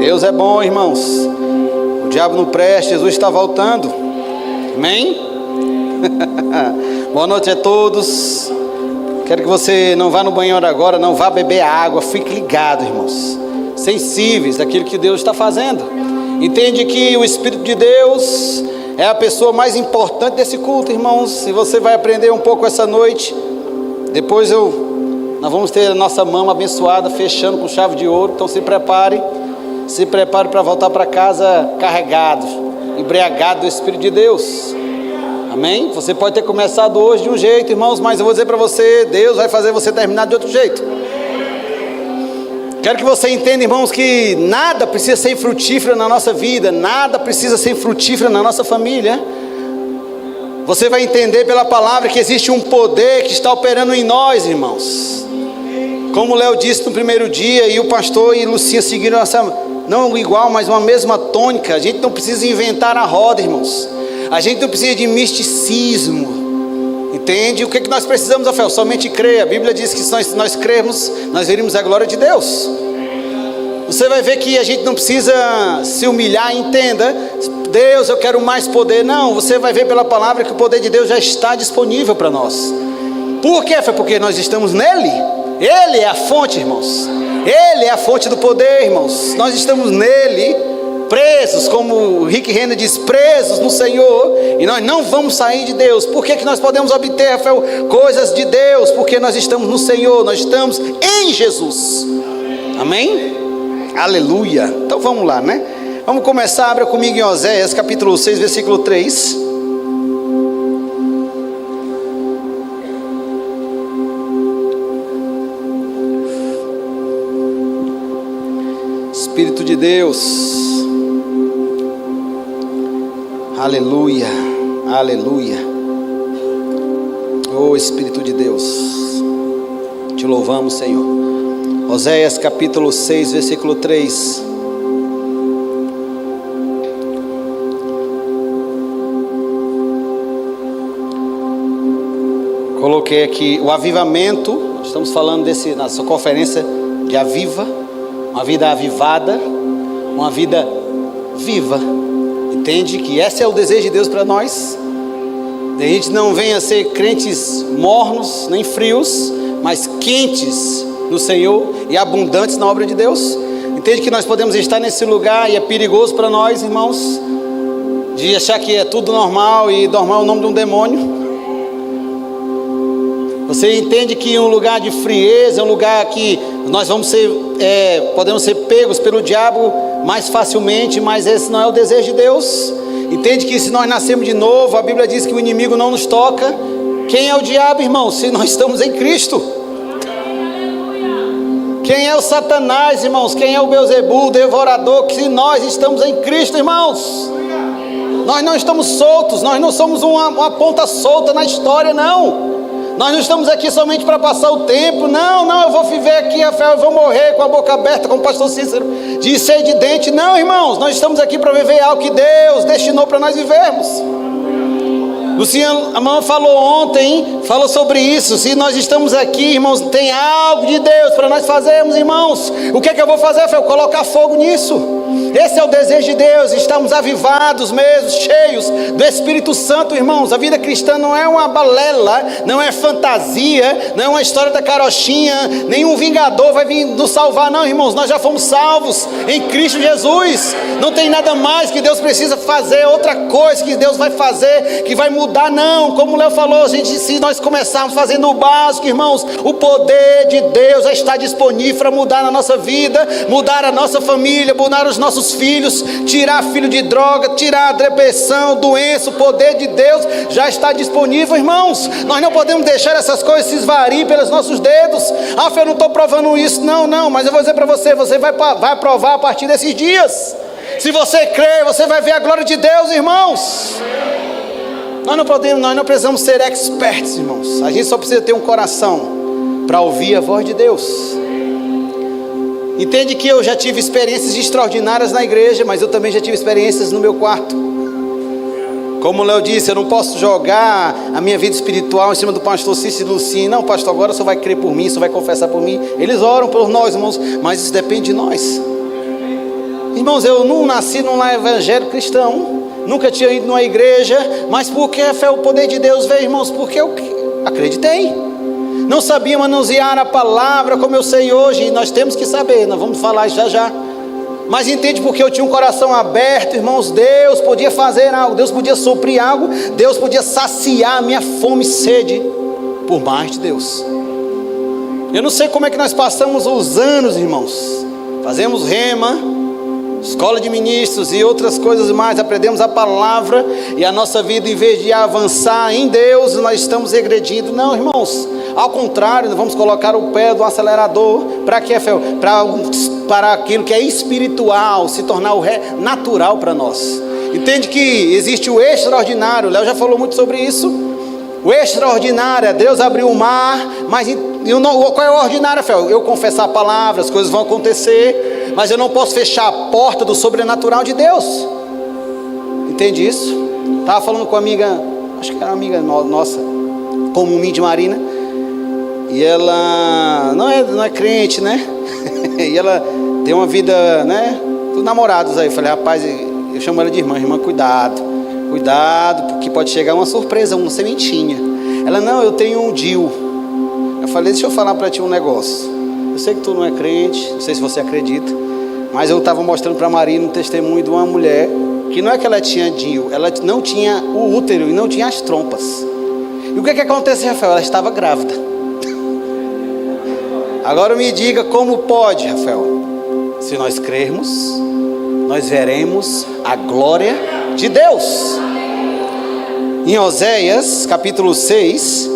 Deus é bom, irmãos. O diabo não presta, Jesus está voltando. Amém? Boa noite a todos. Quero que você não vá no banheiro agora, não vá beber água. Fique ligado, irmãos. Sensíveis daquilo que Deus está fazendo. Entende que o Espírito de Deus é a pessoa mais importante desse culto, irmãos. E você vai aprender um pouco essa noite. Depois nós vamos ter a nossa mão abençoada, fechando com chave de ouro. Então se prepare para voltar para casa carregado, embriagado do Espírito de Deus. Amém? Você pode ter começado hoje de um jeito, irmãos, mas eu vou dizer para você, Deus vai fazer você terminar de outro jeito. Quero que você entenda, irmãos, que nada precisa ser frutífero na nossa vida, nada precisa ser frutífero na nossa família. Você vai entender pela palavra que existe um poder que está operando em nós, irmãos. Como o Léo disse no primeiro dia, e o pastor e Lucinha seguiram essa, não igual, mas uma mesma tônica. A gente não precisa inventar a roda, irmãos. A gente não precisa de misticismo. Entende? O que nós precisamos, Rafael? Somente crer. A Bíblia diz que se nós crermos, nós veremos a glória de Deus. Você vai ver que a gente não precisa se humilhar, entenda. Deus, eu quero mais poder. Não, você vai ver pela palavra que o poder de Deus já está disponível para nós. Por quê? Foi porque nós estamos nele. Ele é a fonte, irmãos. Ele é a fonte do poder, irmãos. Nós estamos nele, presos, como o Rick Renner diz, presos no Senhor. E nós não vamos sair de Deus. Por que nós podemos obter, Rafael, coisas de Deus? Porque nós estamos no Senhor, nós estamos em Jesus. Amém? Aleluia. Então vamos lá, né? Vamos começar, abra comigo em Oséias capítulo 6, versículo 3. Espírito de Deus. Aleluia, aleluia. Oh Espírito de Deus, te louvamos, Senhor. Oséias capítulo 6, versículo 3. Coloquei aqui o avivamento. Estamos falando na sua conferência de aviva. Uma vida avivada, uma vida viva. Entende que esse é o desejo de Deus para nós. A gente não venha ser crentes mornos, nem frios, mas quentes no Senhor e abundantes na obra de Deus. Entende que nós podemos estar nesse lugar e é perigoso para nós, irmãos, de achar que é tudo normal e normal é o nome de um demônio. Você entende que um lugar de frieza é um lugar que nós podemos ser pegos pelo diabo mais facilmente, mas esse não é o desejo de Deus. Entende que se nós nascemos de novo, a Bíblia diz que o inimigo não nos toca. Quem é o diabo, irmão? Se nós estamos em Cristo. Quem é o Satanás, irmãos? Quem é o Beelzebul, o devorador? Se nós estamos em Cristo, irmãos. Nós não estamos soltos, nós não somos uma ponta solta na história, não. Nós não estamos aqui somente para passar o tempo. Não, eu vou viver aqui, eu vou morrer com a boca aberta, como o pastor Cícero, de ser de dente. Não, irmãos, nós estamos aqui para viver algo que Deus destinou para nós vivermos. Luciano, a mãe falou ontem, falou sobre isso. Se nós estamos aqui, irmãos, tem algo de Deus para nós fazermos, irmãos. O que é que eu vou fazer? Eu colocar fogo nisso. Esse é o desejo de Deus. Estamos avivados mesmo, cheios do Espírito Santo, irmãos. A vida cristã não é uma balela, não é fantasia, não é uma história da carochinha. Nenhum vingador vai vir nos salvar, não, irmãos. Nós já fomos salvos em Cristo Jesus. Não tem nada mais que Deus precisa fazer, outra coisa que Deus vai fazer, que vai mudar, não. Como o Léo falou, se nós começarmos fazendo o básico, irmãos, o poder de Deus já está disponível para mudar na nossa vida, mudar a nossa família, mudar os nossos filhos, tirar filho de droga, tirar a depressão, doença. O poder de Deus já está disponível, irmãos. Nós não podemos deixar essas coisas se esvaírem pelos nossos dedos. Eu não estou provando isso, não, mas eu vou dizer para você, você vai provar a partir desses dias. Se você crer, você vai ver a glória de Deus, irmãos. Nós não precisamos ser experts, irmãos. A gente só precisa ter um coração para ouvir a voz de Deus. Entende que eu já tive experiências extraordinárias na igreja, mas eu também já tive experiências no meu quarto. Como o Léo disse, eu não posso jogar a minha vida espiritual em cima do pastor Cícero e Lucinha. Não, pastor, agora só vai crer por mim, só vai confessar por mim. Eles oram por nós, irmãos, mas isso depende de nós. Irmãos, eu não nasci num lar evangélico cristão, nunca tinha ido numa igreja, mas porque a fé, o poder de Deus veio, irmãos, porque eu acreditei. Não sabia manusear a palavra como eu sei hoje, e nós temos que saber, nós vamos falar já já. Mas entende, porque eu tinha um coração aberto, irmãos, Deus podia fazer algo, Deus podia suprir algo, Deus podia saciar a minha fome e sede por mais de Deus. Eu não sei como é que nós passamos os anos, irmãos, fazemos rema, escola de ministros e outras coisas mais, aprendemos a palavra, e a nossa vida, em vez de avançar em Deus, nós estamos regredindo. Não, irmãos, ao contrário, nós vamos colocar o pé do acelerador. Para quê? Para aquilo que é espiritual se tornar o natural para nós. Entende que existe o extraordinário, o Léo já falou muito sobre isso. O extraordinário é Deus abriu o mar, mas qual é o ordinário, Fel? Eu confessar a palavra, as coisas vão acontecer, mas eu não posso fechar a porta do sobrenatural de Deus. Entende isso? Estava falando com uma amiga, acho que era uma amiga nossa, como Mindy Marina, e ela não é crente, né? E ela tem uma vida, né? Dos namorados aí. Eu falei, rapaz, eu chamo ela de irmã, cuidado, porque pode chegar uma surpresa, uma sementinha. Ela, não, eu tenho um DIU. Eu falei, deixa eu falar para ti um negócio. Eu sei que tu não é crente, não sei se você acredita, mas eu estava mostrando para a Marina um testemunho de uma mulher que não é que ela tinha DIU, ela não tinha o útero e não tinha as trompas. E o que aconteceu, Rafael? Ela estava grávida. Agora me diga como pode, Rafael. Se nós crermos, nós veremos a glória de Deus. Em Oséias, capítulo 6,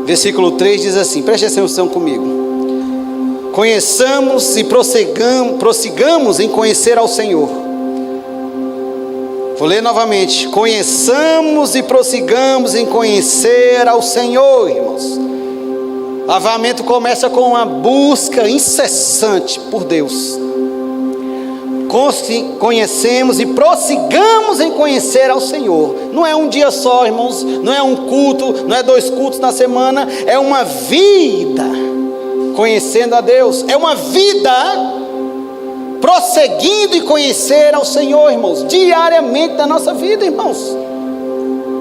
versículo 3, diz assim, preste atenção comigo. Conheçamos e prossigamos em conhecer ao Senhor. Vou ler novamente. Conheçamos e prossigamos em conhecer ao Senhor, irmãos. Lavamento começa com uma busca incessante por Deus. Conhecemos e prossigamos em conhecer ao Senhor. Não é um dia só, irmãos, não é um culto, não é 2 cultos na semana, é uma vida conhecendo a Deus, é uma vida prosseguindo e conhecer ao Senhor, irmãos, diariamente da nossa vida, irmãos.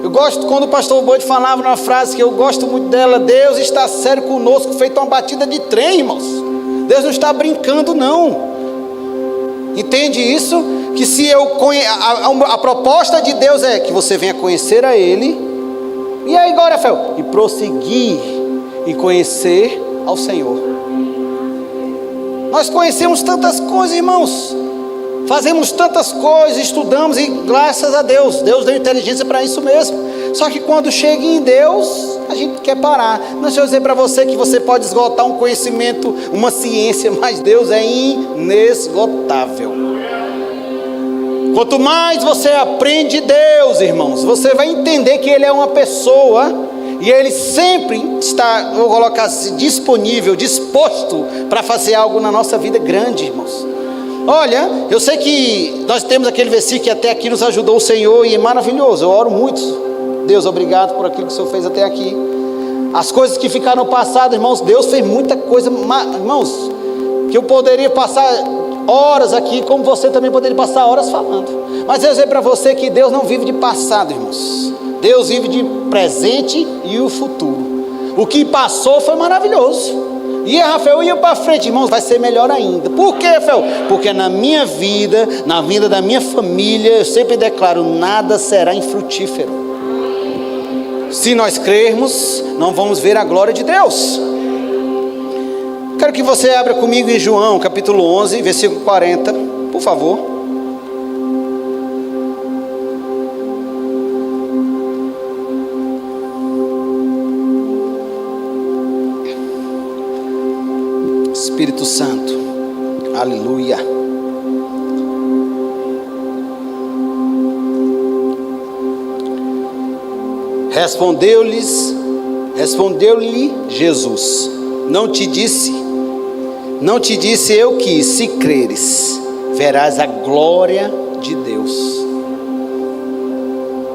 Eu gosto quando o pastor Bode falava uma frase que eu gosto muito dela: Deus está sério conosco, feito uma batida de trem, irmãos. Deus não está brincando, não. Entende isso? Que se eu a proposta de Deus é que você venha conhecer a Ele. E aí agora, Rafael? E prosseguir e conhecer ao Senhor. Nós conhecemos tantas coisas, irmãos. Fazemos tantas coisas, estudamos e graças a Deus, Deus deu inteligência para isso mesmo. Só que quando chega em Deus, a gente quer parar. Não, deixa eu dizer para você que você pode esgotar um conhecimento, uma ciência, mas Deus é inesgotável. Quanto mais você aprende Deus, irmãos, você vai entender que Ele é uma pessoa e Ele sempre está, vou colocar assim, disponível, disposto para fazer algo na nossa vida grande, irmãos. Olha, eu sei que nós temos aquele versículo que até aqui nos ajudou o Senhor e é maravilhoso. Eu oro muito. Deus, obrigado por aquilo que o Senhor fez até aqui. As coisas que ficaram passadas, irmãos, Deus fez muita coisa, irmãos, que eu poderia passar horas aqui, como você também poderia passar horas falando. Mas eu sei para você que Deus não vive de passado, irmãos. Deus vive de presente e o futuro. O que passou foi maravilhoso. E Rafael ia para frente, irmãos, vai ser melhor ainda. Por quê, Rafael? Porque na minha vida, na vida da minha família, eu sempre declaro, nada será infrutífero. Se nós crermos, não vamos ver a glória de Deus. Quero que você abra comigo em João, capítulo 11, versículo 40, por favor. Espírito Santo, aleluia. Respondeu-lhe Jesus: não te disse eu que, se creres, verás a glória de Deus.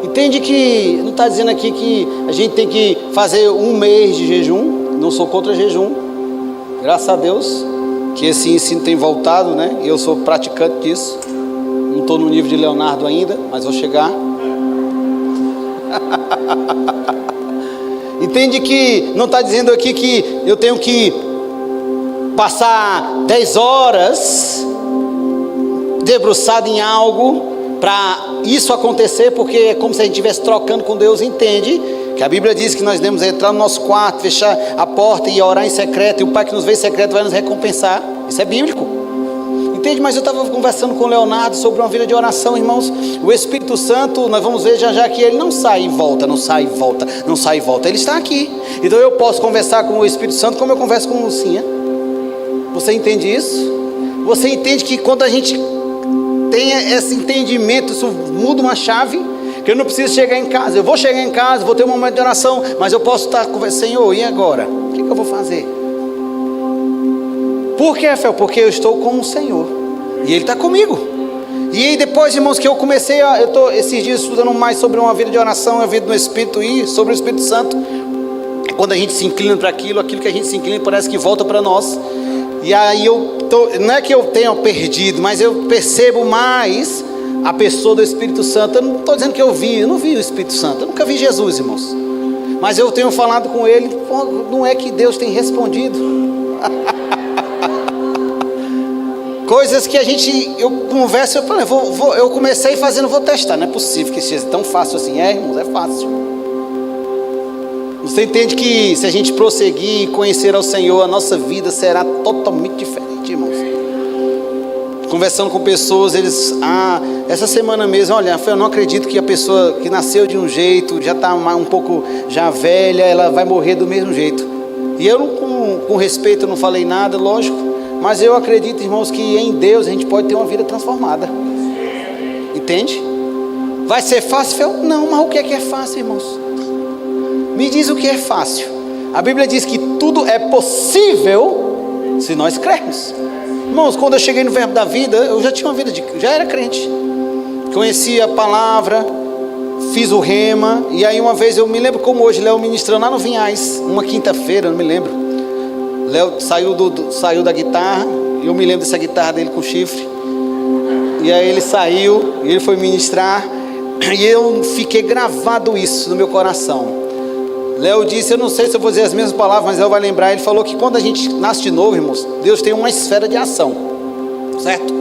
Entende que não está dizendo aqui que a gente tem que fazer 1 mês de jejum? Não sou contra jejum. Graças a Deus que esse ensino tem voltado, né? E eu sou praticante disso. estou no nível de Leonardo ainda, mas vou chegar. Entende que não está dizendo aqui que eu tenho que passar 10 horas debruçado em algo para isso acontecer, porque é como se a gente estivesse trocando com Deus. Entende que a Bíblia diz que nós devemos entrar no nosso quarto, fechar a porta e orar em secreto, e o Pai que nos vê em secreto vai nos recompensar. Isso é bíblico. Entende? Mas eu estava conversando com o Leonardo sobre uma vida de oração, irmãos. O Espírito Santo, nós vamos ver já que ele não sai e volta, não sai e volta, não sai e volta. Ele está aqui. Então eu posso conversar com o Espírito Santo como eu converso com o Lucinha. Você entende isso? Você entende que quando a gente tem esse entendimento, isso muda uma chave? Que eu não preciso chegar em casa. Eu vou chegar em casa, vou ter um momento de oração, mas eu posso estar conversando: Senhor, e agora? O que eu vou fazer? Por que, Rafael? Porque eu estou com o Senhor e Ele está comigo. E aí depois, irmãos, que eu comecei eu estou esses dias estudando mais sobre uma vida de oração, a vida no Espírito e sobre o Espírito Santo. Quando a gente se inclina para aquilo que a gente se inclina parece que volta para nós. E aí não é que eu tenha perdido, mas eu percebo mais a pessoa do Espírito Santo. Eu não estou dizendo que eu não vi o Espírito Santo, eu nunca vi Jesus, irmãos. Mas eu tenho falado com Ele, não é que Deus tem respondido. Coisas que eu converso, eu falei, eu comecei fazendo, vou testar. Não é possível que seja tão fácil assim. Irmãos, é fácil. Você entende que se a gente prosseguir e conhecer ao Senhor, a nossa vida será totalmente diferente, irmãos. Conversando com pessoas, essa semana mesmo, olha, eu não acredito que a pessoa que nasceu de um jeito, já está um pouco já velha, ela vai morrer do mesmo jeito. E eu, com respeito, não falei nada, lógico. Mas eu acredito, irmãos, que em Deus a gente pode ter uma vida transformada. Entende? Vai ser fácil? Não, mas o que é fácil, irmãos? Me diz o que é fácil. A Bíblia diz que tudo é possível se nós crermos. Irmãos, quando eu cheguei no Verbo da Vida, eu já tinha uma vida já era crente. Conhecia a palavra, fiz o rema. E aí uma vez, eu me lembro como hoje, Léo ministrando lá no Vinhais, uma quinta-feira, não me lembro. Léo saiu da guitarra, e eu me lembro dessa guitarra dele com chifre. E aí ele saiu, e ele foi ministrar, e eu fiquei gravado isso no meu coração. Léo disse, eu não sei se eu vou dizer as mesmas palavras, mas Léo vai lembrar. Ele falou que quando a gente nasce de novo, irmãos, Deus tem uma esfera de ação, certo?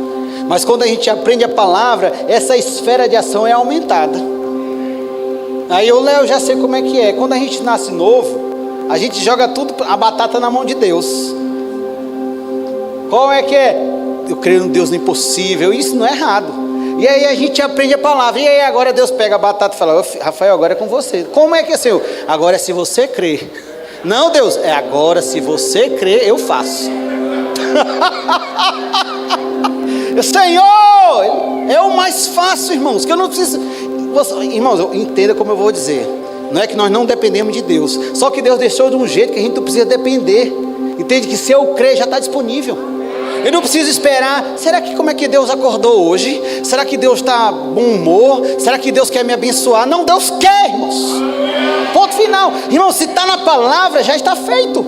Mas quando a gente aprende a palavra, essa esfera de ação é aumentada. Aí eu, Léo, já sei como é que é. Quando a gente nasce novo, a gente joga tudo, a batata na mão de Deus. Qual é que é? Eu creio no Deus do impossível. Isso não é errado. E aí a gente aprende a palavra. E aí agora Deus pega a batata e fala: Rafael, agora é com você. Como é que é, Senhor? Agora é se você crer. Não, Deus, é agora se você crer, eu faço. Senhor, é o mais fácil, irmãos, que eu não preciso. Irmãos, entenda como eu vou dizer. Não é que nós não dependemos de Deus, só que Deus deixou de um jeito que a gente não precisa depender. Entende que se eu crer já está disponível. Eu não preciso esperar. Será que como é que Deus acordou hoje? Será que Deus está bom humor? Será que Deus quer me abençoar? Não, Deus quer, irmãos. Ponto final. Irmão, se está na palavra, já está feito.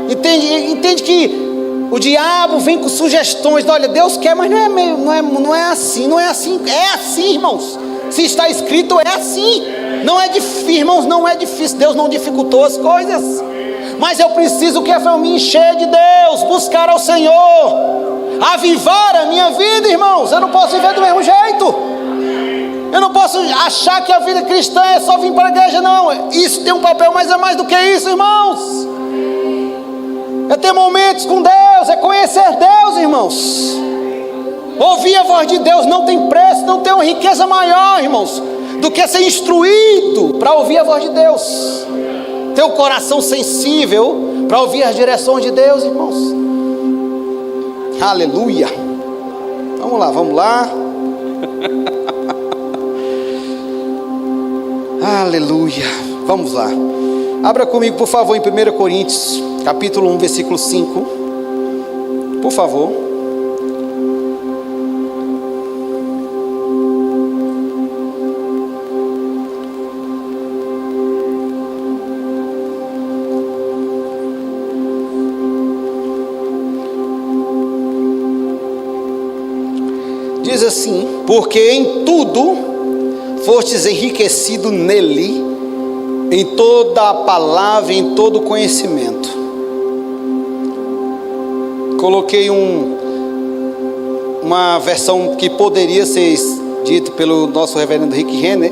Entende que o diabo vem com sugestões. Olha, Deus quer, mas não é assim. Não é assim. É assim, irmãos. Se está escrito, é assim. Não é difícil, irmãos, não é difícil. Deus não dificultou as coisas. Mas eu preciso que eu me encher de Deus, buscar ao Senhor, avivar a minha vida, irmãos. Eu não posso viver do mesmo jeito. Eu não posso achar que a vida cristã é só vir para a igreja, não. Isso tem um papel, mas é mais do que isso, irmãos. É ter momentos com Deus, é conhecer Deus, irmãos. Ouvir a voz de Deus não tem preço, não tem uma riqueza maior, irmãos, do que ser instruído para ouvir a voz de Deus. Ter o coração sensível para ouvir as direções de Deus, irmãos. Aleluia. Vamos lá. Aleluia. Vamos lá. Abra comigo, por favor, em 1 Coríntios, capítulo 1, versículo 5. Por favor. Diz assim: porque em tudo fostes enriquecido nele, em toda a palavra, em todo o conhecimento. Coloquei uma versão que poderia ser dita pelo nosso reverendo Rick Renner.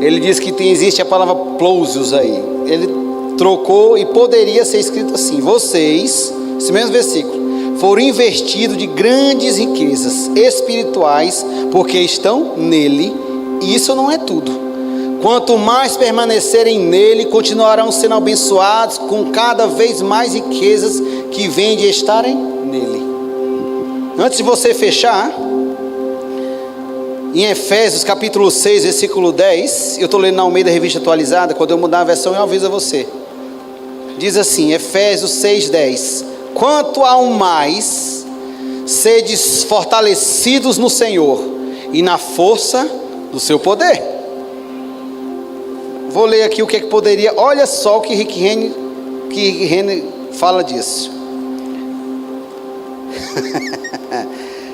Ele diz que existe a palavra plousios aí. Ele trocou e poderia ser escrito assim: vocês, esse mesmo versículo, foram investidos de grandes riquezas espirituais, porque estão nele, e isso não é tudo. Quanto mais permanecerem nele, continuarão sendo abençoados com cada vez mais riquezas que vêm de estarem nele. Antes de você fechar, em Efésios capítulo 6, versículo 10, eu estou lendo na Almeida Revista Atualizada. Quando eu mudar a versão eu aviso a você. Diz assim, Efésios 6, 10: quanto ao mais, sedes fortalecidos no Senhor e na força do seu poder. Vou ler aqui o que poderia. Olha só o que Rick Renner fala disso.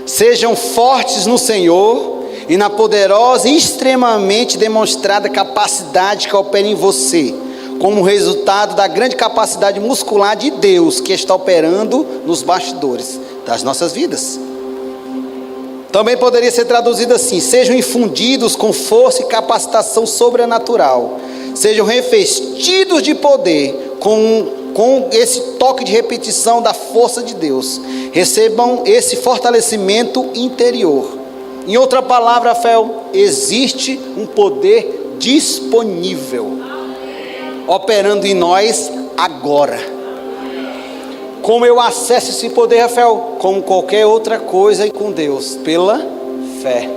Sejam fortes no Senhor e na poderosa e extremamente demonstrada capacidade que opera em você, como resultado da grande capacidade muscular de Deus que está operando nos bastidores das nossas vidas. Também poderia ser traduzido assim: sejam infundidos com força e capacitação sobrenatural, sejam revestidos de poder com esse toque de repetição da força de Deus, recebam esse fortalecimento interior. Em outra palavra, Rafael, existe um poder disponível operando em nós agora. Como eu acesso esse poder, Rafael? Como qualquer outra coisa e com Deus, pela fé.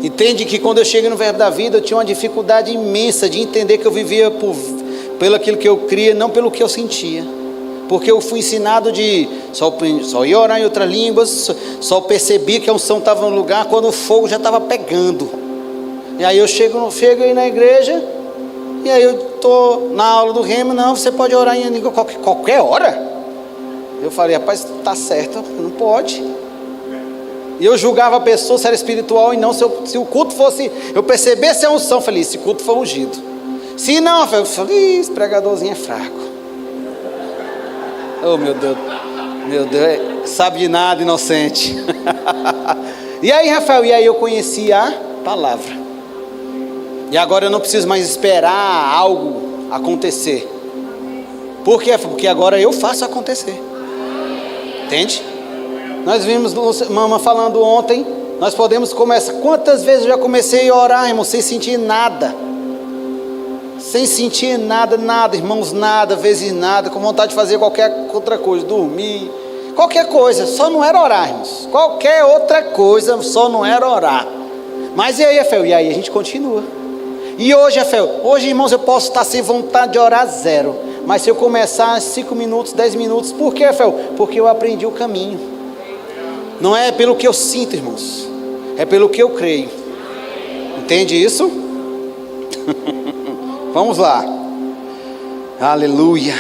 Entende que quando eu cheguei no Verbo da Vida, eu tinha uma dificuldade imensa de entender que eu vivia pelo aquilo que eu cria, não pelo que eu sentia. Porque eu fui ensinado de só ia orar em outras línguas, só percebi que a unção estava no lugar quando o fogo já estava pegando. E aí eu chego aí na igreja, e aí eu estou na aula do remo. Não, você pode orar em língua qualquer hora. Eu falei, rapaz, está certo, não pode. E eu julgava a pessoa se era espiritual e não, se o culto fosse, eu percebesse a unção, eu falei, esse culto foi ungido. Se não, eu falei, esse pregadorzinho é fraco. Oh, meu Deus, sabe de nada, inocente. E aí, Rafael, eu conheci a palavra. E agora eu não preciso mais esperar algo acontecer. Por quê? Porque agora eu faço acontecer. Entende? Nós vimos mamãe falando ontem, nós podemos começar. Quantas vezes eu já comecei a orar, irmão, sem sentir nada. Sem sentir nada, irmãos, nada, vezes nada, com vontade de fazer qualquer outra coisa, dormir, qualquer coisa, só não era orar, irmãos. Qualquer outra coisa, só não era orar. Mas e aí, Rafael? E aí a gente continua. E hoje, Rafael, irmãos, eu posso estar sem vontade de orar zero. Mas se eu começar 5 minutos, 10 minutos, por quê, Rafael? Porque eu aprendi o caminho. Não é pelo que eu sinto, irmãos, é pelo que eu creio. Entende isso? Vamos lá. Aleluia.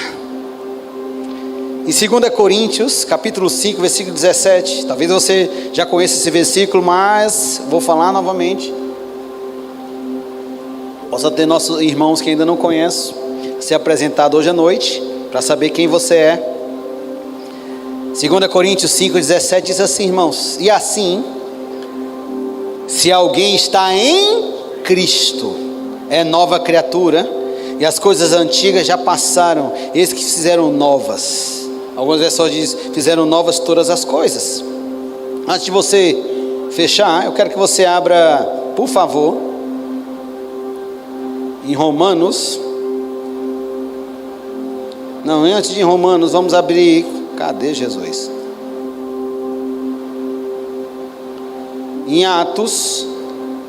Em 2 Coríntios, capítulo 5, versículo 17. Talvez você já conheça esse versículo, mas vou falar novamente. Possa ter nossos irmãos que ainda não conhecem se apresentado hoje à noite, para saber quem você é. 2 Coríntios 5, 17 diz assim, irmãos: e assim, se alguém está em Cristo, é nova criatura, e as coisas antigas já passaram, eis que fizeram novas. Algumas versões dizem, fizeram novas todas as coisas. Antes de você fechar, eu quero que você abra, por favor, em Romanos. Não, antes de Romanos, vamos abrir. Cadê Jesus? Em Atos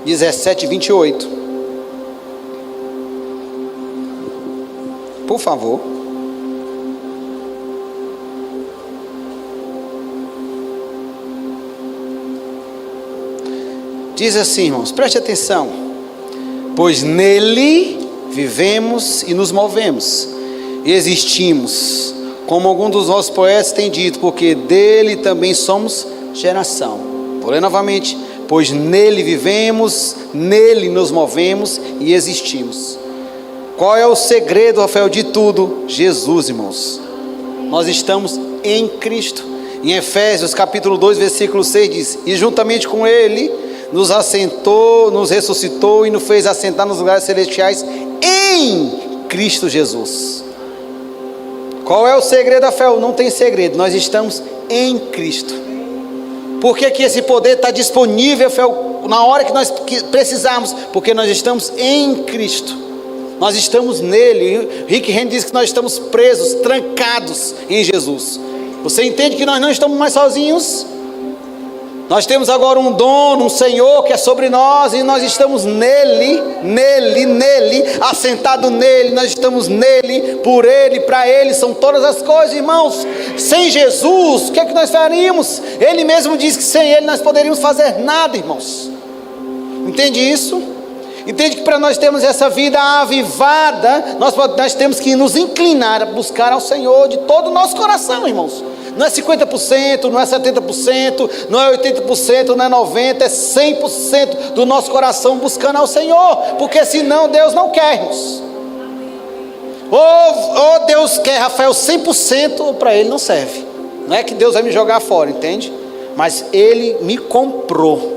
17, 28. Por favor. Diz assim, irmãos, preste atenção. Pois nele vivemos e nos movemos, e existimos, como algum dos nossos poetas tem dito, porque dele também somos geração. Vou ler novamente. Pois nele vivemos, nele nos movemos e existimos. Qual é o segredo, Rafael, de tudo? Jesus, irmãos. Nós estamos em Cristo. Em Efésios capítulo 2, versículo 6 diz: e juntamente com ele nos assentou, nos ressuscitou e nos fez assentar nos lugares celestiais em Cristo Jesus. Qual é o segredo, Rafael? Não tem segredo, nós estamos em Cristo. Por que esse poder está disponível, Rafael, na hora que nós precisarmos? Porque nós estamos em Cristo, nós estamos nele. Rick Renner diz que nós estamos presos, trancados em Jesus. Você entende que nós não estamos mais sozinhos? Nós temos agora um dono, um Senhor que é sobre nós, e nós estamos nele, assentado nele, nós estamos nele, por ele, para ele, são todas as coisas, irmãos. Sem Jesus, o que é que nós faríamos? Ele mesmo diz que sem ele nós poderíamos fazer nada, irmãos. Entende isso? Entende que para nós termos essa vida avivada, nós temos que nos inclinar a buscar ao Senhor de todo o nosso coração, irmãos. Não é 50%, não é 70%, não é 80%, não é 90%, é 100% do nosso coração buscando ao Senhor, porque senão Deus não quer, irmãos. Ou Deus quer, Rafael, 100%, ou para Ele não serve. Não é que Deus vai me jogar fora, entende? Mas Ele me comprou.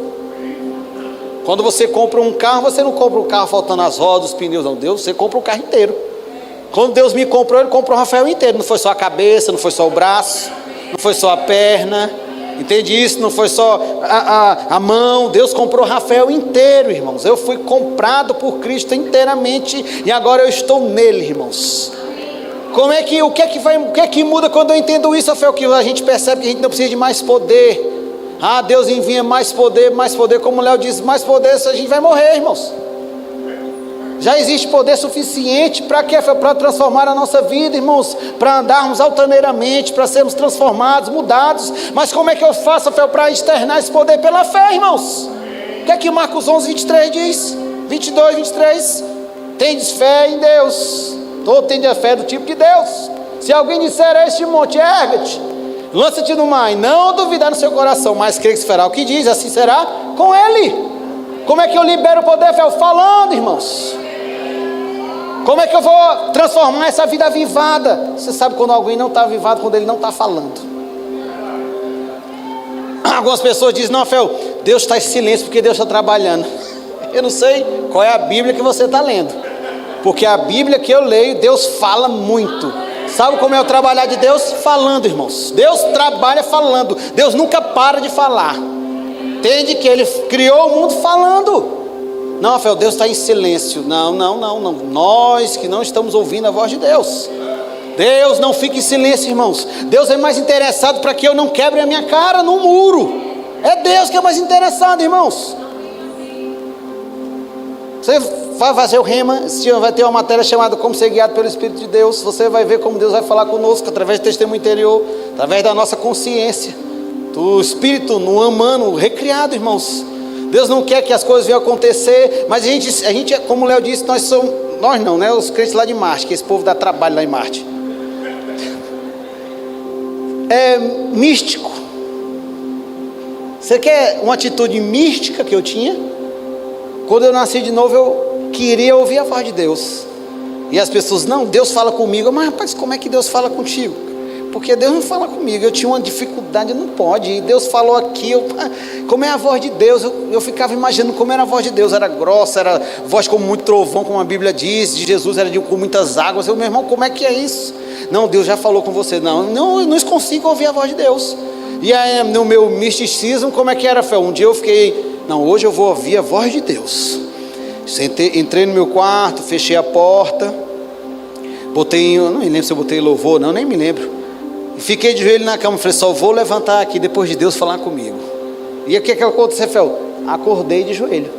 Quando você compra um carro, você não compra o carro faltando as rodas, os pneus, não. Deus, você compra o carro inteiro. Quando Deus me comprou, Ele comprou o Rafael inteiro. Não foi só a cabeça, não foi só o braço, não foi só a perna. Entende isso? Não foi só a mão. Deus comprou o Rafael inteiro, irmãos. Eu fui comprado por Cristo inteiramente e agora eu estou nele, irmãos. O que é que muda quando eu entendo isso, Rafael? Que a gente percebe que a gente não precisa de mais poder. Deus envia mais poder, como o Léo diz, mais poder, a gente vai morrer, irmãos. Já existe poder suficiente para quê? Para transformar a nossa vida, irmãos, para andarmos altaneiramente, para sermos transformados, mudados. Mas como é que eu faço, Rafael, para externar esse poder? Pela fé, irmãos. O que é que Marcos 11, 23 diz? 22, 23. Tendes fé em Deus, ou tende a fé do tipo de Deus. Se alguém disser a este monte, ergue-te, lança-te no mar, e não duvidar no seu coração, mas crê que se fará o que diz, assim será com ele. Como é que eu libero o poder, Rafael? Falando, irmãos. Como é que eu vou transformar essa vida avivada? Você sabe quando alguém não está avivado, quando ele não está falando. Algumas pessoas dizem: não, Rafael, Deus está em silêncio porque Deus está trabalhando. Eu não sei qual é a Bíblia que você está lendo, porque a Bíblia que eu leio, Deus fala muito. Sabe como é o trabalhar de Deus? Falando, irmãos. Deus trabalha falando. Deus nunca para de falar. Entende que Ele criou o mundo falando. Não, Rafael, Deus está em silêncio. Não. Nós que não estamos ouvindo a voz de Deus. Deus não fica em silêncio, irmãos. Deus é mais interessado para que eu não quebre a minha cara no muro. É Deus que é mais interessado, irmãos. Você vai fazer o rema, vai ter uma matéria chamada Como Ser Guiado pelo Espírito de Deus. Você vai ver como Deus vai falar conosco, através do testemunho interior, através da nossa consciência, do Espírito no humano, recriado, irmãos. Deus não quer que as coisas venham acontecer, mas a gente, como o Léo disse, nós não, né? Os crentes lá de Marte, que esse povo dá trabalho lá em Marte. É místico. Você quer uma atitude mística que eu tinha? Quando eu nasci de novo, eu queria ouvir a voz de Deus. E as pessoas: não, Deus fala comigo. Mas rapaz, como é que Deus fala contigo? Porque Deus não fala comigo. Eu tinha uma dificuldade, não pode. E Deus falou aqui, como é a voz de Deus? Eu ficava imaginando como era a voz de Deus. Era grossa, era voz como muito trovão, como a Bíblia diz. De Jesus era com muitas águas. Meu irmão, como é que é isso? Não, Deus já falou com você. Não, eu não consigo ouvir a voz de Deus. E aí, no meu misticismo, como é que era, Fé? Um dia eu fiquei: não, hoje eu vou ouvir a voz de Deus. Entrei no meu quarto, fechei a porta, eu não me lembro se eu botei louvor, não, nem me lembro. Fiquei de joelho na cama, falei: só vou levantar aqui depois de Deus falar comigo. E o que aconteceu, Fel? Acordei de joelho,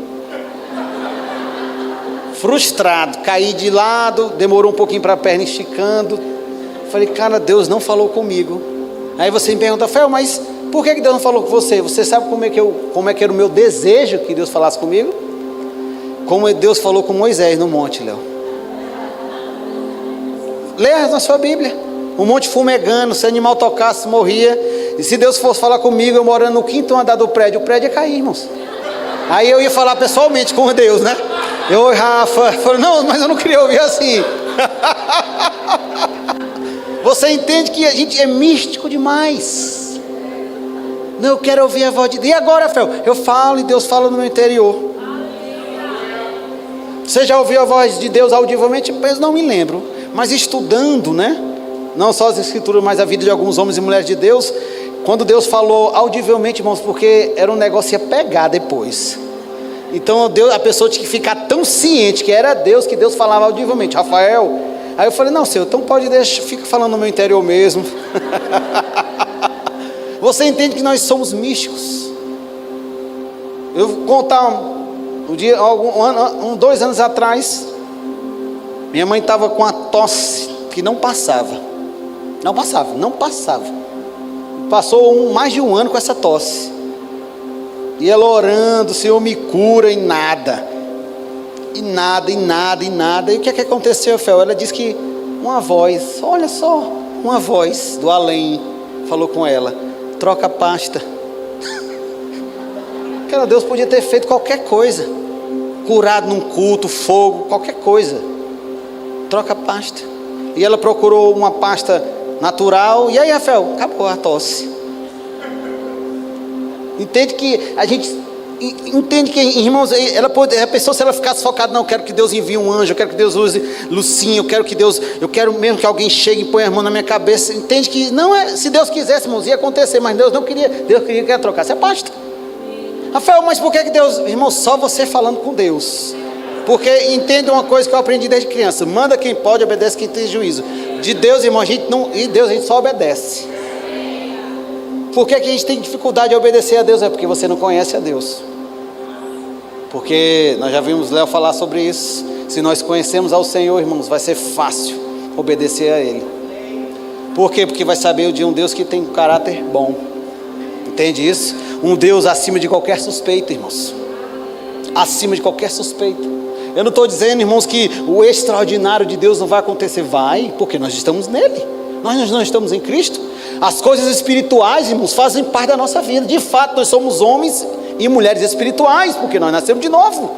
frustrado, caí de lado, demorou um pouquinho para a perna esticando. Falei: cara, Deus não falou comigo. Aí você me pergunta: Fel, mas por que Deus não falou com você? Você sabe como é que era o meu desejo que Deus falasse comigo? Como Deus falou com Moisés no monte, Léo. Leia na sua Bíblia. O monte fumegando, se o animal tocasse, morria. E se Deus fosse falar comigo, eu morando no 5º andar do prédio, o prédio ia cair, irmãos. Aí eu ia falar pessoalmente com Deus, né? Eu, Rafa, falei, não, mas eu não queria ouvir assim. Você entende que a gente é místico demais. Não, eu quero ouvir a voz de Deus. E agora, Fel? Eu falo e Deus fala no meu interior. Você já ouviu a voz de Deus audivelmente? Eu não me lembro. Mas estudando, né? Não só as escrituras, mas a vida de alguns homens e mulheres de Deus. Quando Deus falou audivelmente, irmãos, porque era um negócio que ia pegar depois. Então Deus, a pessoa tinha que ficar tão ciente que era Deus, que Deus falava audivelmente. Rafael, aí eu falei, não, Senhor, então pode deixar, fica falando no meu interior mesmo. Você entende que nós somos místicos. Eu vou contar um dia, 2 anos atrás, minha mãe estava com uma tosse que não passava. Não passava. Passou mais de um ano com essa tosse. E ela orando, Senhor me cura, e nada. E nada. E o que é que aconteceu, Fel? Ela disse que uma voz, olha só, uma voz do além falou com ela: troca a pasta. Aquela Deus podia ter feito qualquer coisa. Curado num culto, fogo, qualquer coisa. Troca a pasta. E ela procurou uma pasta natural. E aí, Rafael, acabou a tosse. Entende que a gente... Entende que, irmãos, a pessoa, se ela ficasse focada, não, eu quero que Deus envie um anjo, eu quero que Deus use Lucinha, eu quero mesmo que alguém chegue e ponha a mão na minha cabeça. Entende que não é, se Deus quisesse, irmãos, ia acontecer, mas Deus não queria, Deus queria que ela trocasse a pasta. Rafael, mas por que Deus, irmão, só você falando com Deus? Porque entenda uma coisa que eu aprendi desde criança: manda quem pode, obedece quem tem juízo. De Deus, irmão, a gente só obedece. Por que a gente tem dificuldade de obedecer a Deus? É porque você não conhece a Deus. Porque nós já vimos Léo falar sobre isso. Se nós conhecemos ao Senhor, irmãos, vai ser fácil obedecer a Ele. Por quê? Porque vai saber de um Deus que tem um caráter bom. Entende isso? Um Deus acima de qualquer suspeita, irmãos. Acima de qualquer suspeita. Eu não estou dizendo, irmãos, que o extraordinário de Deus não vai acontecer. Vai, porque nós estamos nele. Nós não estamos em Cristo. As coisas espirituais, irmãos, fazem parte da nossa vida. De fato, nós somos homens e mulheres espirituais, porque nós nascemos de novo.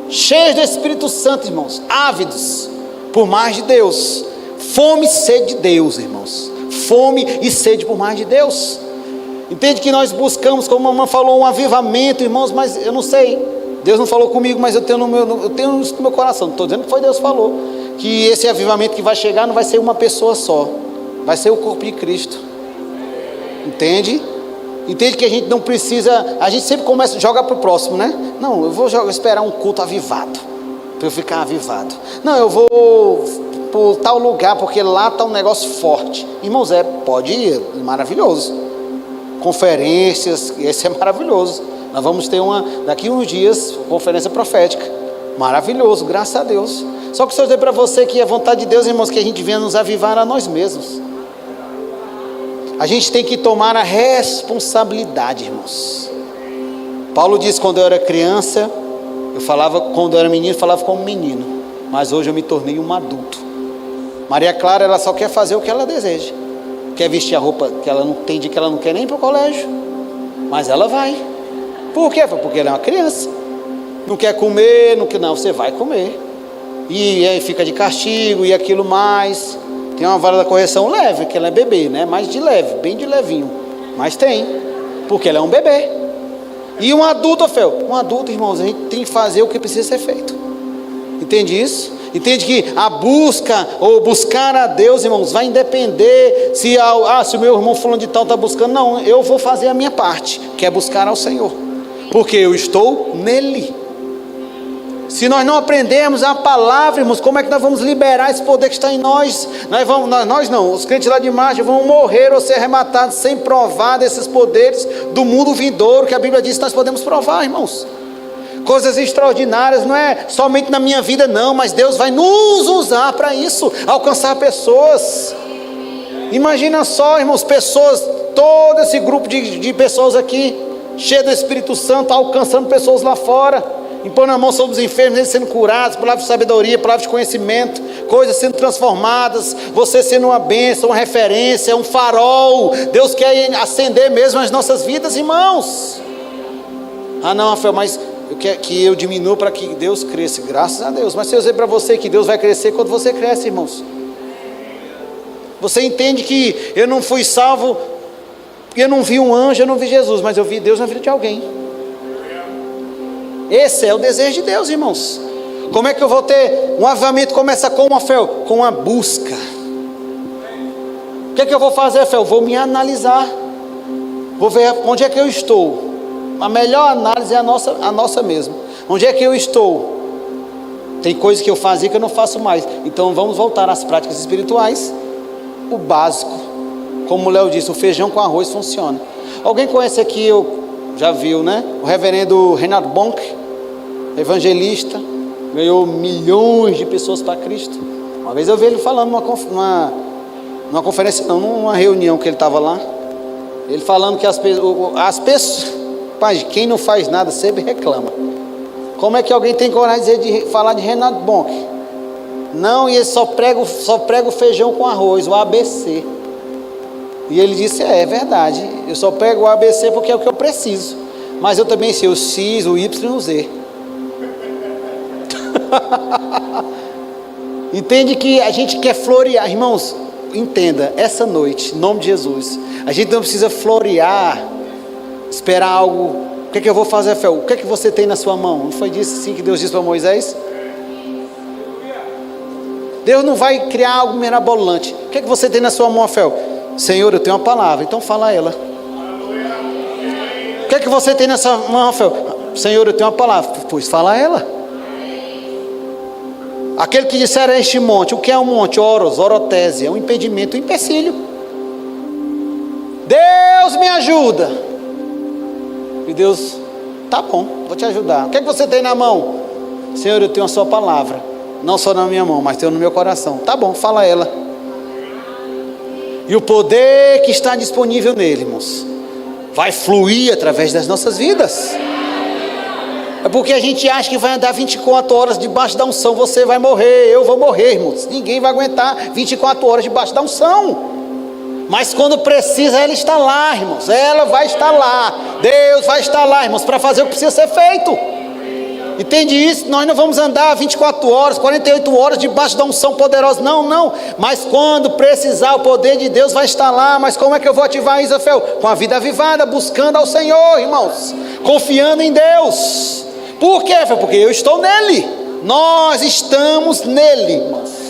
Cheios do Espírito Santo, irmãos. Ávidos por mais de Deus. Fome e sede de Deus, irmãos. Fome e sede por mais de Deus. Entende que nós buscamos, como a mamãe falou, um avivamento, irmãos, mas eu não sei. Deus não falou comigo, mas eu tenho isso no meu coração. Não estou dizendo que foi Deus que falou. Que esse avivamento que vai chegar não vai ser uma pessoa só. Vai ser o corpo de Cristo. Entende? Entende que a gente não precisa... A gente sempre começa a jogar para o próximo, né? Não, eu vou esperar um culto avivado, para eu ficar avivado. Não, eu vou por tal lugar, porque lá está um negócio forte. Irmãos, pode ir, maravilhoso. Conferências, esse é maravilhoso. Nós vamos ter daqui uns dias, conferência profética. Maravilhoso, graças a Deus. Só que se eu dizer para você que a vontade de Deus, irmãos, que a gente venha nos avivar a nós mesmos. A gente tem que tomar a responsabilidade, irmãos. Paulo diz: quando eu era criança, quando eu era menino, falava como menino, mas hoje eu me tornei um adulto. Maria Clara, ela só quer fazer o que ela deseja. Quer vestir a roupa que ela não tem, que ela não quer nem ir para o colégio, mas ela vai. Por quê? Porque ela é uma criança. Não quer comer, não, você vai comer. E aí fica de castigo e aquilo mais. Tem uma vara da correção leve, que ela é bebê, né? Mais de leve, bem de levinho. Mas tem, porque ela é um bebê. E um adulto, irmãos, a gente tem que fazer o que precisa ser feito. Entende isso? Entende que a busca, ou buscar a Deus, irmãos, vai independer se o meu irmão fulano de tal está buscando. Não, eu vou fazer a minha parte, que é buscar ao Senhor. Porque eu estou nele. Se nós não aprendermos a palavra, irmãos, como é que nós vamos liberar esse poder que está em nós? Nós não, os crentes lá de margem vão morrer ou ser arrematados sem provar desses poderes do mundo vindouro, que a Bíblia diz que nós podemos provar, irmãos. Coisas extraordinárias, não é somente na minha vida não, mas Deus vai nos usar para isso, alcançar pessoas. Imagina só, irmãos, pessoas, todo esse grupo de pessoas aqui, cheio do Espírito Santo, alcançando pessoas lá fora. Impor na mão sobre os enfermos, eles sendo curados, palavra de sabedoria, palavra de conhecimento, coisas sendo transformadas, você sendo uma bênção, uma referência, um farol. Deus quer acender mesmo as nossas vidas, irmãos. Ah não, Rafael, mas eu quero que eu diminua para que Deus cresça. Graças a Deus. Mas eu sei para você que Deus vai crescer quando você cresce, irmãos. Você entende que eu não fui salvo, eu não vi um anjo, eu não vi Jesus, mas eu vi Deus na vida de alguém. Esse é o desejo de Deus, irmãos. Como é que eu vou ter um avivamento? Começa com uma fé, com uma busca. O que é que eu vou fazer, fé? Eu vou me analisar. Vou ver onde é que eu estou. A melhor análise é a nossa mesmo. Onde é que eu estou? Tem coisas que eu fazia que eu não faço mais. Então vamos voltar às práticas espirituais. O básico. Como o Léo disse, o feijão com arroz funciona. Alguém conhece aqui, já viu, né? O reverendo Reinhard Bonk, evangelista, ganhou milhões de pessoas para Cristo. Uma vez eu vi ele falando numa conferência, não, numa reunião que ele estava lá. Ele falando que as pessoas, pai, quem não faz nada sempre reclama. Como é que alguém tem coragem de falar de Reinhard Bonk? Não, e ele só prega o feijão com arroz, o ABC. E ele disse, é verdade, eu só prego o ABC porque é o que eu preciso. Mas eu também sei o X, o Y e o Z. Entende que a gente quer florear, irmãos, entenda, essa noite, em nome de Jesus, a gente não precisa florear, esperar algo. O que é que eu vou fazer, Fel? O que é que você tem na sua mão? Não foi disso assim que Deus disse para Moisés? Deus não vai criar algo mirabolante. O que é que você tem na sua mão, Fel? Senhor, eu tenho uma palavra, então fala ela. O que é que você tem nessa mão, Rafael? Senhor, eu tenho uma palavra, pois fala ela. Aquele que disser a este monte, o que é um monte? Orotese, é um impedimento, um empecilho. Deus me ajuda. E Deus, tá bom, vou te ajudar. O que é que você tem na mão? Senhor, eu tenho a sua palavra, não só na minha mão, mas tenho no meu coração. Tá bom, fala ela. E o poder que está disponível nele, irmãos, vai fluir através das nossas vidas. É porque a gente acha que vai andar 24 horas debaixo da unção. Você vai morrer, eu vou morrer, irmãos. Ninguém vai aguentar 24 horas debaixo da unção. Mas quando precisa, ela está lá, irmãos. Ela vai estar lá. Deus vai estar lá, irmãos, para fazer o que precisa ser feito. Entende isso? Nós não vamos andar 24 horas, 48 horas debaixo da unção poderosa. Não, não. Mas quando precisar, o poder de Deus vai estar lá. Mas como é que eu vou ativar isso, Rafael? Com a vida avivada, buscando ao Senhor, irmãos. Confiando em Deus. Por quê, Rafael? Porque eu estou nele. Nós estamos nele, irmãos.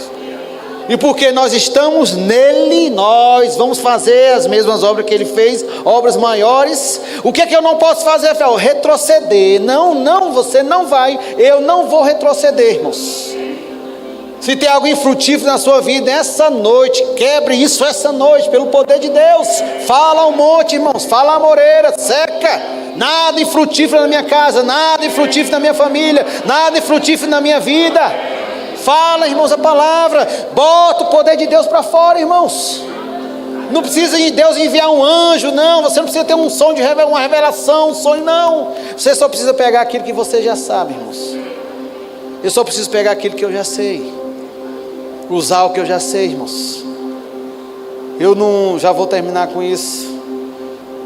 E porque nós estamos nele, nós vamos fazer as mesmas obras que ele fez, obras maiores. O que é que eu não posso fazer, Rafael? Retroceder. Não, não, você não vai. Eu não vou retroceder, irmãos. Se tem algo infrutífero na sua vida, essa noite, quebre isso essa noite, pelo poder de Deus. Fala ao monte, irmãos, fala à moreira, seca. Nada infrutífero na minha casa, nada infrutífero na minha família, nada infrutífero na minha vida. Fala, irmãos, a palavra. Bota o poder de Deus para fora, irmãos. Não precisa de Deus enviar um anjo, não. Você não precisa ter um sonho de uma revelação, um sonho, não. Você só precisa pegar aquilo que você já sabe, irmãos. Eu só preciso pegar aquilo que eu já sei. Usar o que eu já sei, irmãos. Eu não, já vou terminar com isso.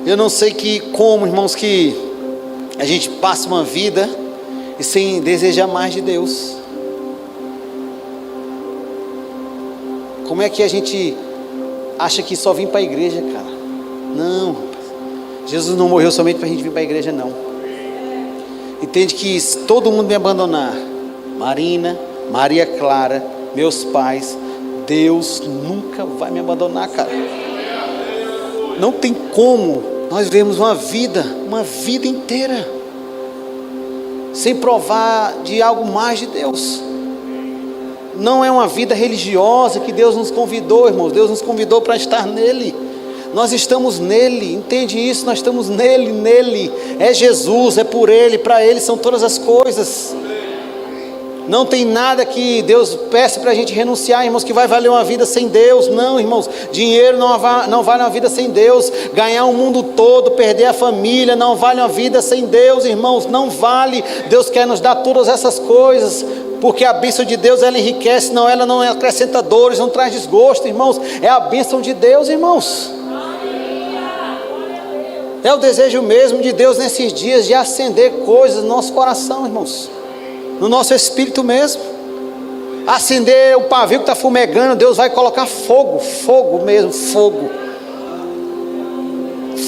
Eu não sei como, irmãos, que a gente passa uma vida e sem desejar mais de Deus. Como é que a gente acha que só vem para a igreja, cara? Não, rapaz. Jesus não morreu somente para a gente vir para a igreja, não. Entende que se todo mundo me abandonar, Marina, Maria Clara, meus pais, Deus nunca vai me abandonar, cara. Não tem como nós vivemos uma vida inteira sem provar de algo mais de Deus. Não é uma vida religiosa que Deus nos convidou, irmãos. Deus nos convidou para estar nele. Nós estamos nele, entende isso? Nós estamos nele. É Jesus, é por ele, para ele são todas as coisas. Não tem nada que Deus peça para a gente renunciar, irmãos, que vai valer uma vida sem Deus. Não, irmãos, dinheiro não vale uma vida sem Deus. Ganhar o mundo todo, perder a família, não vale uma vida sem Deus, irmãos, não vale. Deus quer nos dar todas essas coisas. porque a bênção de Deus, ela enriquece, não, ela não acrescenta dores, não traz desgosto, irmãos. É a bênção de Deus, irmãos. É o desejo mesmo de Deus nesses dias de acender coisas no nosso coração, irmãos, no nosso espírito mesmo. Acender o pavio que está fumegando, Deus vai colocar fogo, fogo mesmo, fogo.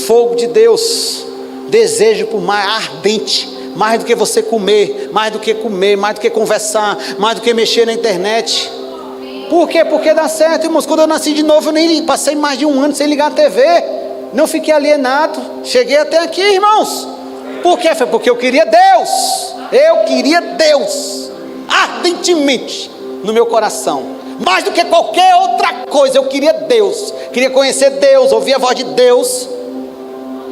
Fogo de Deus, desejo por mais ardente, mais do que você comer, mais do que conversar, mais do que mexer na internet. Por quê? Porque dá certo, irmãos. Quando eu nasci de novo, eu nem passei mais de um ano sem ligar a TV, não fiquei alienado, cheguei até aqui, irmãos. Por quê? Foi porque eu queria Deus, ardentemente no meu coração, mais do que qualquer outra coisa. Eu queria Deus, queria conhecer Deus, ouvir a voz de Deus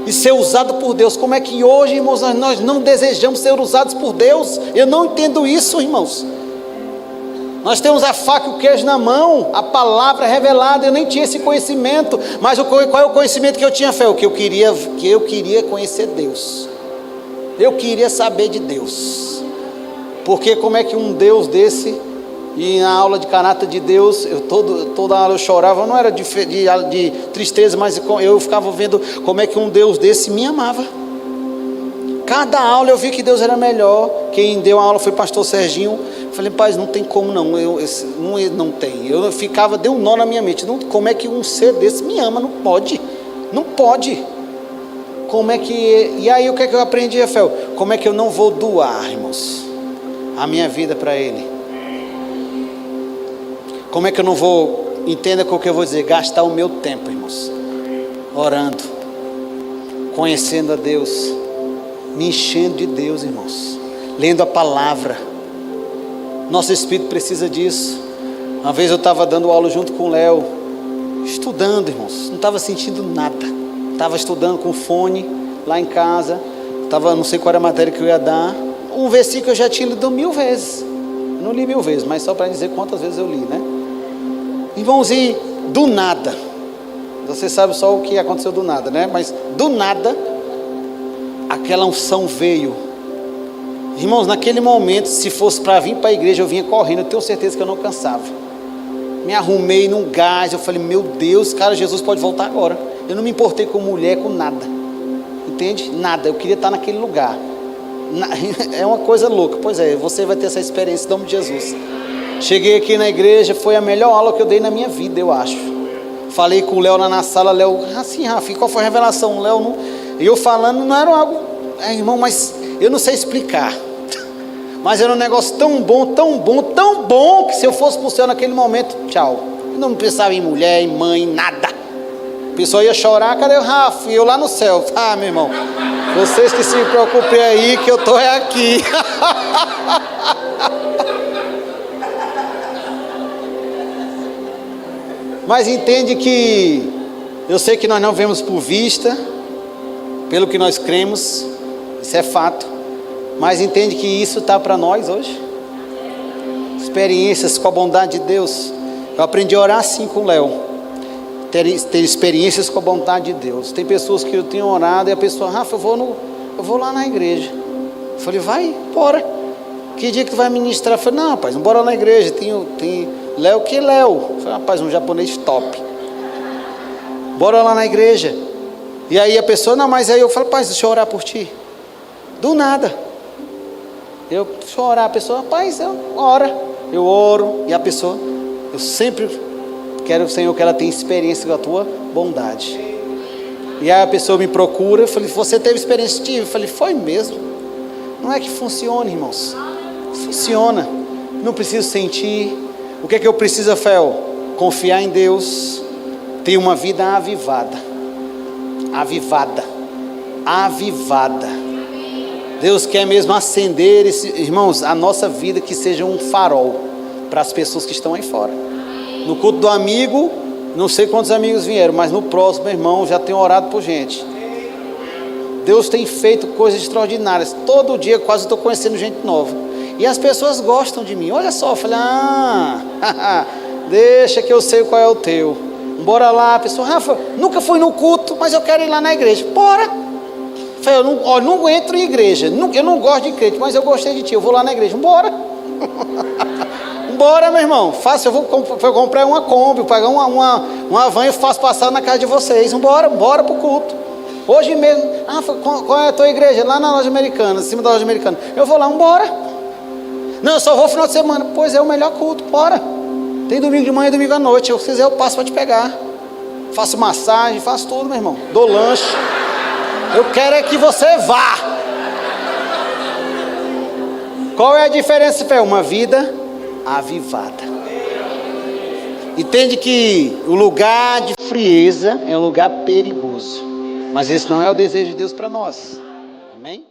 e ser usado por Deus. Como é que hoje, irmãos, nós não desejamos ser usados por Deus? Eu não entendo isso, irmãos. Nós temos a faca e o queijo na mão, a palavra revelada. Eu nem tinha esse conhecimento, mas qual é o conhecimento que eu tinha? Fé, que eu queria conhecer Deus. Eu queria saber de Deus. Porque como é que um Deus desse, e na aula de caráter de Deus, toda aula eu chorava, não era de tristeza, mas eu ficava vendo como é que um Deus desse me amava. Cada aula eu vi que Deus era melhor. Quem deu a aula foi o pastor Serginho. Falei, pai, não tem como não, não tem. Eu ficava, deu um nó na minha mente. Como é que um ser desse me ama? Não pode. Como é que... E aí o que é que eu aprendi, Rafael? Como é que eu não vou doar, irmãos, a minha vida para Ele? Como é que eu não vou, entenda o que eu vou dizer, gastar o meu tempo, irmãos, orando, conhecendo a Deus, me enchendo de Deus, irmãos, lendo a palavra. Nosso espírito precisa disso. Uma vez eu estava dando aula junto com o Léo, estudando, irmãos, não estava sentindo nada, estava estudando com fone lá em casa, não sei qual era a matéria que eu ia dar, um versículo eu já tinha lido 1000 vezes, eu não li 1000 vezes, mas só para dizer quantas vezes eu li, né? Irmãos, e do nada, você sabe só o que aconteceu do nada, né? Mas do nada, aquela unção veio. Irmãos, naquele momento, se fosse para vir para a igreja, eu vinha correndo, eu tenho certeza que eu não cansava. Me arrumei num gás, eu falei, meu Deus, cara, Jesus pode voltar agora. Eu não me importei com mulher, com nada, entende? Nada, eu queria estar naquele lugar. É uma coisa louca. Pois é, você vai ter essa experiência em nome de Jesus. Cheguei aqui na igreja, foi a melhor aula que eu dei na minha vida, eu acho. Falei com o Léo lá na sala, Léo, assim, Rafa, qual foi a revelação? Léo, não... E eu falando, não era algo, irmão, mas eu não sei explicar. Mas era um negócio tão bom, que se eu fosse para o céu naquele momento, tchau. Eu não pensava em mulher, em mãe, nada. A pessoa ia chorar, cadê o Rafa? E eu lá no céu. Ah, meu irmão, vocês que se preocupem aí, que eu estou aqui. Mas entende que, eu sei que nós não vemos por vista, pelo que nós cremos, isso é fato, mas entende que isso está para nós hoje, experiências com a bondade de Deus. Eu aprendi a orar assim com o Léo, ter experiências com a bondade de Deus. Tem pessoas que eu tenho orado e a pessoa, Rafa, eu vou lá na igreja. Eu falei, vai, bora. Que dia que tu vai ministrar? Eu falei, não, rapaz, bora lá na igreja, tem Léo, que Léo? Eu falei, rapaz, um japonês top. Bora lá na igreja. E aí a pessoa, não, mas aí eu falo, rapaz, deixa eu orar por ti. Do nada. Deixa eu orar, a pessoa, rapaz, eu oro, e a pessoa, eu sempre quero, Senhor, que ela tenha experiência com a tua bondade. E aí a pessoa me procura, eu falei, você teve experiência? Tive. Eu falei, foi mesmo. Não é que funciona, irmãos. Funciona. Não preciso sentir. O que é que eu preciso, Rafael? Confiar em Deus. Ter uma vida avivada. Deus quer mesmo acender, irmãos, a nossa vida, que seja um farol para as pessoas que estão aí fora. No culto do amigo, não sei quantos amigos vieram, mas no próximo, irmão, já tenho orado por gente. Deus tem feito coisas extraordinárias. Todo dia quase estou conhecendo gente nova. E as pessoas gostam de mim. Olha só, eu falei, deixa que eu sei qual é o teu. Bora lá. A pessoa, Rafa, nunca fui no culto, mas eu quero ir lá na igreja. Bora. Eu não entro em igreja. Eu não gosto de crente, mas eu gostei de ti. Eu vou lá na igreja. Bora. Bora, meu irmão, faça, eu vou comprar uma Kombi, pegar uma van e faço passar na casa de vocês. Bora pro culto. Hoje mesmo, qual é a tua igreja? Lá na loja americana, em cima da loja americana. Eu vou lá, bora. Não, eu só vou final de semana. Pois é, o melhor culto, bora. Tem domingo de manhã e domingo à noite. Se quiser eu passo para te pegar. Faço massagem, faço tudo, meu irmão. Dou lanche. Eu quero é que você vá. Qual é a diferença, Fé? Uma vida avivada. Entende que o lugar de frieza é um lugar perigoso. Mas esse não é o desejo de Deus para nós. Amém?